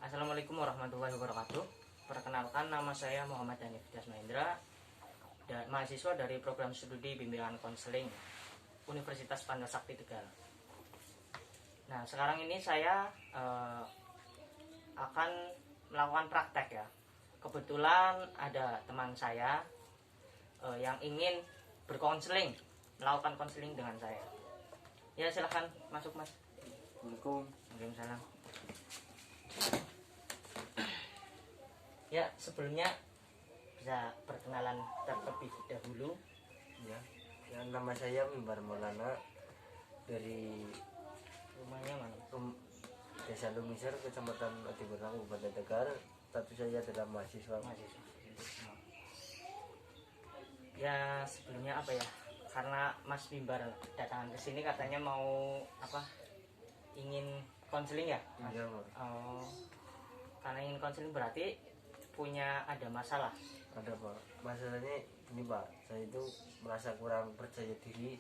Assalamualaikum warahmatullahi wabarakatuh. Perkenalkan, nama saya Muhammad Hanif Das Mahendra, dan mahasiswa dari program studi bimbingan konseling Universitas Pancasakti Tegal. Nah, sekarang ini saya akan melakukan praktek ya. Kebetulan ada teman saya yang ingin berkonseling, melakukan konseling dengan saya. Ya, silahkan masuk, Mas. Assalamualaikum. Waalaikumsalam. Ya, sebelumnya bisa perkenalan terlebih dahulu. Ya, nama saya Mimbar Maulana dari Rumahnya mana? Desa Lumiser, Kecamatan Atiberang, Kabupaten Tegal. Status saya adalah mahasiswa. Ya, sebelumnya apa ya? Karena Mas Mimbar datang ke sini katanya mau ingin konseling ya? Iya, Pak. Oh, karena ingin konseling berarti ada masalah. Ada, Pak. Masalahnya ini, Pak. Saya itu merasa kurang percaya diri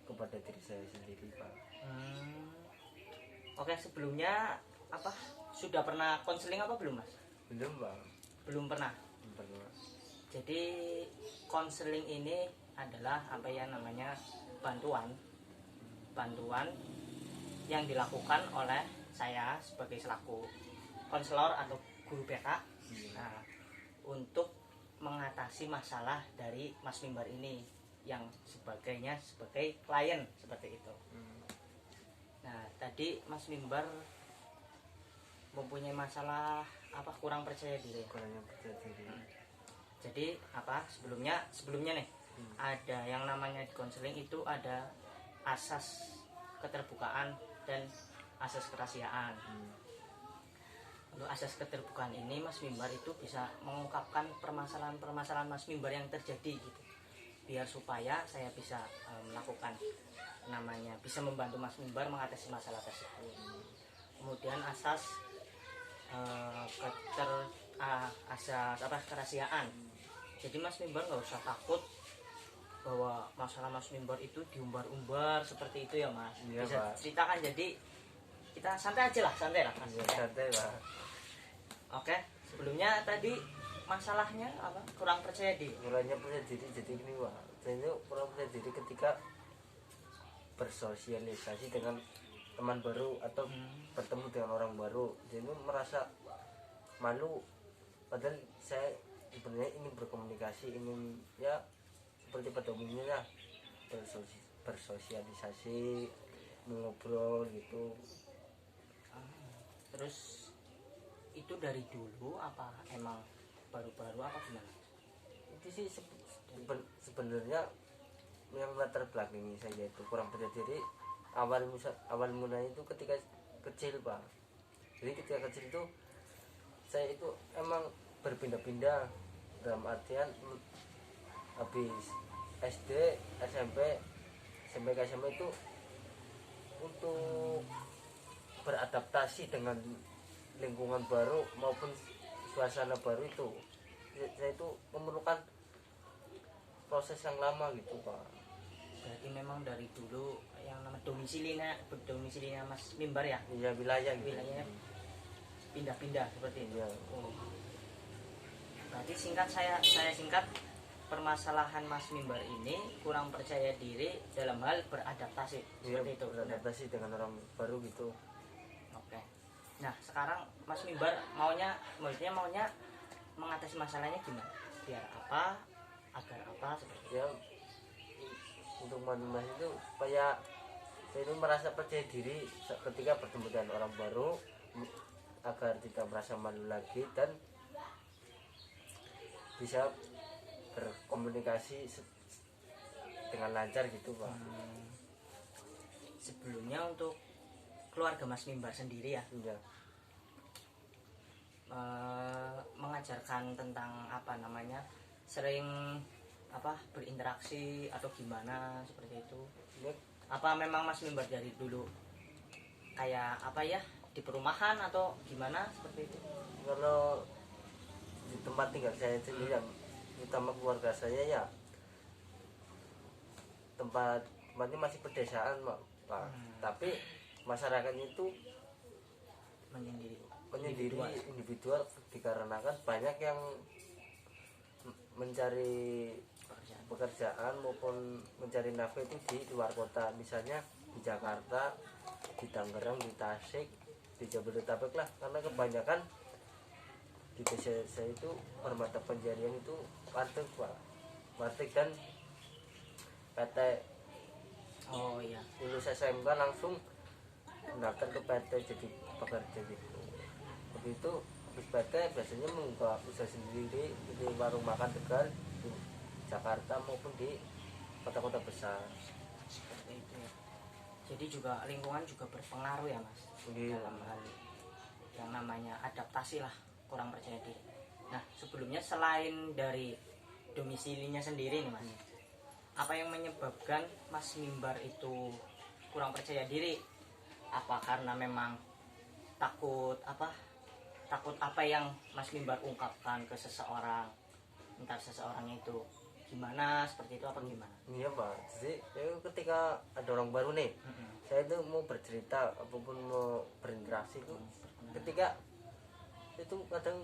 kepada diri saya sendiri, Pak. Oke, sebelumnya sudah pernah konseling apa belum, Mas? Belum, Pak. Belum pernah. Belum pernah. Jadi konseling ini adalah bantuan yang dilakukan oleh saya sebagai selaku konselor atau guru BK. Nah, untuk mengatasi masalah dari Mas Mimbar ini yang sebagai klien seperti itu. Nah, tadi Mas Mimbar mempunyai masalah kurang percaya diri. Kurangnya percaya diri. Jadi sebelumnya nih ada yang namanya di konseling itu ada asas keterbukaan dan asas kerahasiaan. Untuk asas keterbukaan ini Mas Mimbar itu bisa mengungkapkan permasalahan Mas Mimbar yang terjadi gitu, biar supaya saya bisa melakukan bisa membantu Mas Mimbar mengatasi masalah tersebut. Kemudian asas kerahasiaan. Jadi Mas Mimbar nggak usah takut bahwa masalah Mas Mimbar itu diumbar-umbar seperti itu ya, Mas. Iya, Bisa Pak. ceritakan, jadi kita santai lah Mas. Ya, santai, Pak. Oke, sebelumnya tadi masalahnya kurang percaya diri. Kurangnya percaya diri jadi gini, Pak. Saya itu kurang percaya diri ketika bersosialisasi dengan teman baru atau bertemu dengan orang baru. Jadi merasa malu, padahal saya sebenarnya ingin berkomunikasi, ingin ya seperti pada umumnya bersosialisasi, mengobrol gitu. Terus itu dari dulu apa emang baru-baru apa gimana? Itu sih sebenarnya yang latar belakangi saya itu kurang percaya diri awal mulanya itu ketika kecil, Pak. Jadi ketika kecil itu saya itu emang berpindah-pindah, dalam artian habis SD, SMP, sampai ke SMA itu untuk beradaptasi dengan lingkungan baru maupun suasana baru itu saya itu memerlukan proses yang lama gitu, Pak. Berarti memang dari dulu yang nama domisilinya Mas Mimbar ya? Iya, wilayahnya Pindah-pindah seperti itu. Iya. Berarti saya singkat, permasalahan Mas Mimbar ini kurang percaya diri dalam hal beradaptasi. Iya, Seperti itu. beradaptasi dengan orang baru gitu. Oke. Nah, sekarang Mas Mimbar maunya mengatasi masalahnya gimana? Biar agar seperti itu. Ya, untuk mengatasi itu supaya saya itu merasa percaya diri ketika bertemu dengan orang baru, agar tidak merasa malu lagi dan bisa berkomunikasi dengan lancar gitu, Pak. Sebelumnya untuk keluarga Mas Mimbar sendiri ya, Iya. mengajarkan tentang sering berinteraksi atau gimana seperti itu. Ya, Apa memang Mas Mimbar dari dulu kayak di perumahan atau gimana seperti itu? kalau di tempat tinggal saya sendiri, yang utama keluarga saya ya tempatnya masih pedesaan, Pak. Tapi masyarakatnya itu Menyendiri sendiri individual dikarenakan banyak yang mencari pekerjaan maupun mencari nafkah itu di luar kota, misalnya di Jakarta, di Tangerang, di Tasik, di Jabodetabek lah, karena kebanyakan di desa saya itu permata pencarian itu warteg pak, warteg dan PT. Oh iya. Lulus SMK langsung mendaftar ke PT jadi pekerja gitu. Begitu habis PT biasanya membuka usaha sendiri di warung makan Tegal di Jakarta maupun di kota-kota besar. Seperti itu ya. Jadi juga lingkungan juga berpengaruh ya mas, Iya. dalam hal yang namanya adaptasi lah, kurang percaya diri. Nah sebelumnya selain dari domisilinya sendiri nih mas, apa yang menyebabkan Mas Mimbar itu kurang percaya diri? Apa karena memang takut apa yang Mas Mimbar ungkapkan ke seseorang, entar seseorangnya itu gimana, seperti itu apa gimana? Iya pak, jadi ketika ada orang baru nih, saya itu mau bercerita apapun mau berinteraksi itu, ketika itu kadang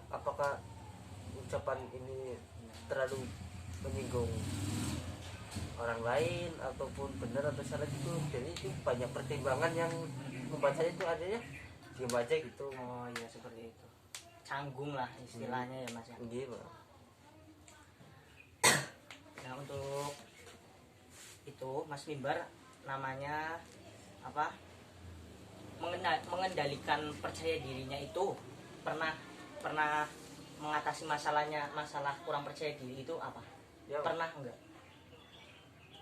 apakah ucapan ini terlalu menyinggung orang lain ataupun benar atau salah gitu, jadi itu banyak pertimbangan yang membuat saya itu adanya diam aja gitu. Oh iya seperti itu, canggung lah istilahnya ya mas ya. Iya pak. Nah untuk itu Mas Mimbar namanya apa, mengendalikan percaya dirinya itu pernah mengatasi masalah kurang percaya diri itu apa Ya, pernah enggak?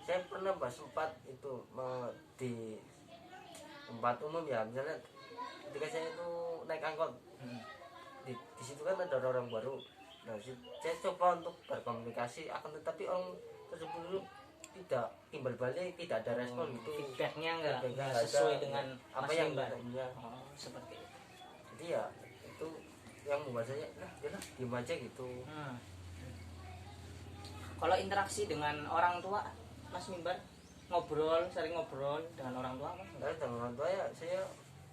saya pernah pak sempat itu di tempat umum ya, misalnya ketika saya itu naik angkot, di situ kan ada orang baru. Nah saya coba untuk berkomunikasi, akan tetapi orang tersebut itu tidak timbal balik, tidak ada respon gitu. Feedbacknya enggak Feedbacknya sesuai ada, dengan apa Mas yang Mimbar. ya. Oh seperti itu. Jadi ya itu yang membuat saya yalah diem aja gitu. Kalau interaksi dengan orang tua Mas Mimbar sering ngobrol dengan orang tua Mas? Nah, dengan orang tua ya saya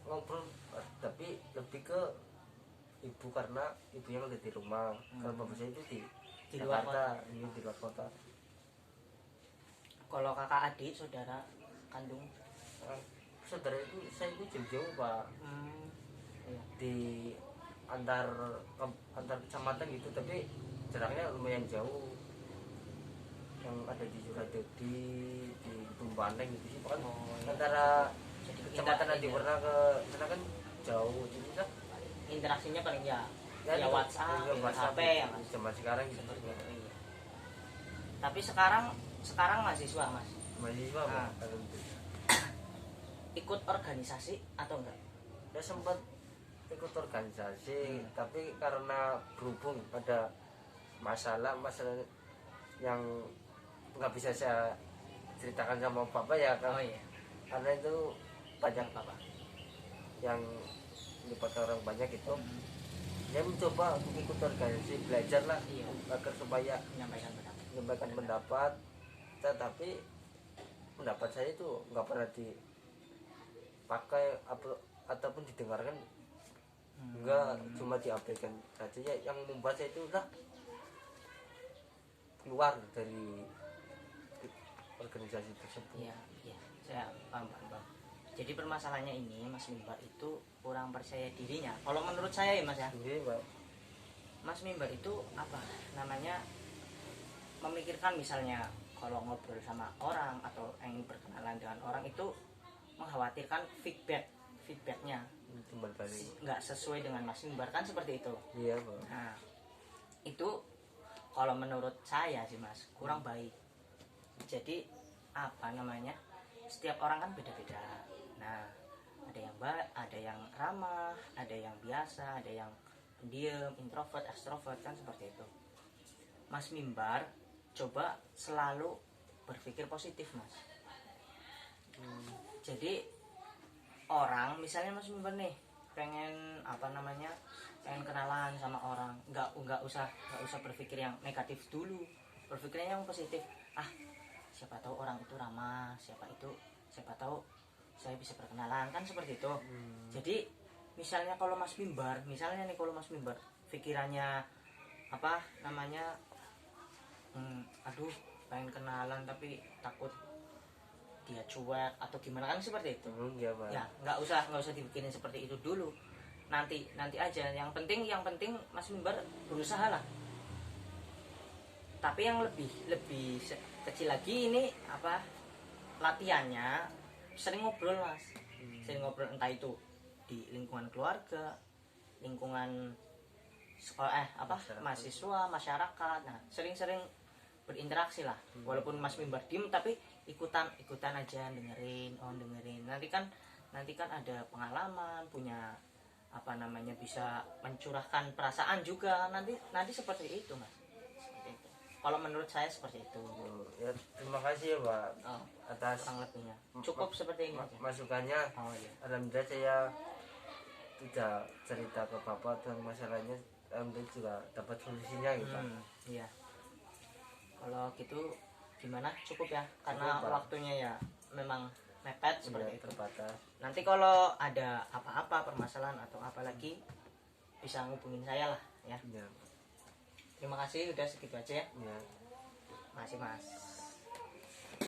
ngobrol, tapi lebih ke ibu karena ibu yang ada di rumah. Kalau bapak saya itu Di luar Jakarta, ini di luar kota. Kalau kakak adik saudara kandung? Nah, saudara itu saya itu jauh-jauh pak, Iya. di antar kecamatan gitu, tapi jaraknya lumayan jauh. Yang ada di Suradadi, di Tumbaneng gitu sih kan. Oh, iya. Antara Jadi kecamatan Adiwarna ke sana kan jauh, jadi kan interaksinya paling ya ya, WhatsApp, WhatsApp HP ya mas. zaman sekarang gitu. Seperti itu, iya. Tapi sekarang mahasiswa mas, Mahasiswa Nah. Pak, ikut organisasi atau enggak? ya sempat ikut organisasi, tapi karena berhubung ada masalah yang nggak bisa saya ceritakan sama bapak ya kan. Oh iya. Karena itu banyak Apa? yang melibatkan orang banyak itu. Saya mencoba untuk ikut organisasi, belajar lah, Iya. agar supaya Menyampaikan pendapat. pendapat, tetapi pendapat saya itu nggak pernah dipakai ataupun didengarkan, enggak, cuma diabaikan saja. Ya, yang membuat saya itu udah keluar dari organisasi tersebut. Iya, iya. Saya paham. Jadi permasalahannya ini Mas Mimbar itu kurang percaya dirinya. Kalau menurut saya ya Mas ya, Jadi Pak, Mas Mimbar itu apa namanya, memikirkan misalnya kalau ngobrol sama orang atau ingin berkenalan dengan orang itu mengkhawatirkan feedbacknya timbal balik. nggak sesuai dengan Mas Mimbar kan seperti itu. Iya Pak. Nah itu kalau menurut saya sih Mas kurang baik. Jadi apa namanya, setiap orang kan beda-beda. Nah ada yang ada yang ramah, ada yang biasa, ada yang pendiam, introvert, extrovert kan seperti itu. Mas Mimbar coba selalu berpikir positif Mas. Jadi orang misalnya Mas Mimbar nih pengen pengen kenalan sama orang, nggak usah berpikir yang negatif dulu, berpikirnya yang positif. Siapa tahu orang itu ramah, siapa tahu saya bisa berkenalan kan seperti itu. Jadi misalnya kalau Mas Mimbar, misalnya nih kalau Mas Mimbar pikirannya apa namanya, aduh pengen kenalan tapi takut dia cuek atau gimana kan seperti itu. Iya Pak. Ya nggak usah dibikinin seperti itu dulu, nanti aja. Yang penting Mas Mimbar berusaha lah. Tapi yang lebih kecil lagi ini apa, latihannya sering ngobrol Mas. Sering ngobrol, entah itu di lingkungan keluarga, lingkungan sekolah mahasiswa, masyarakat. Nah sering-sering berinteraksi lah. Walaupun Mas Mimbar diem tapi ikutan aja, dengerin. Nanti kan ada pengalaman, punya apa namanya, bisa mencurahkan perasaan juga nanti seperti itu Mas. Seperti itu. Kalau menurut saya seperti itu. Ya terima kasih ya Pak atas Kurang lebihnya cukup seperti ini aja. masukannya. Iya. Alhamdulillah saya tidak cerita ke Bapak tentang masalahnya, alhamdulillah juga dapat solusinya gitu. Iya. Kalau gitu gimana, cukup ya, karena Cukup, Pak. waktunya ya memang mepet seperti itu. Terbatas. Nanti kalau ada apa-apa permasalahan atau apa lagi bisa ngubungin saya lah ya. Ya. Terima kasih, udah segitu aja ya. Ya. Masih Mas.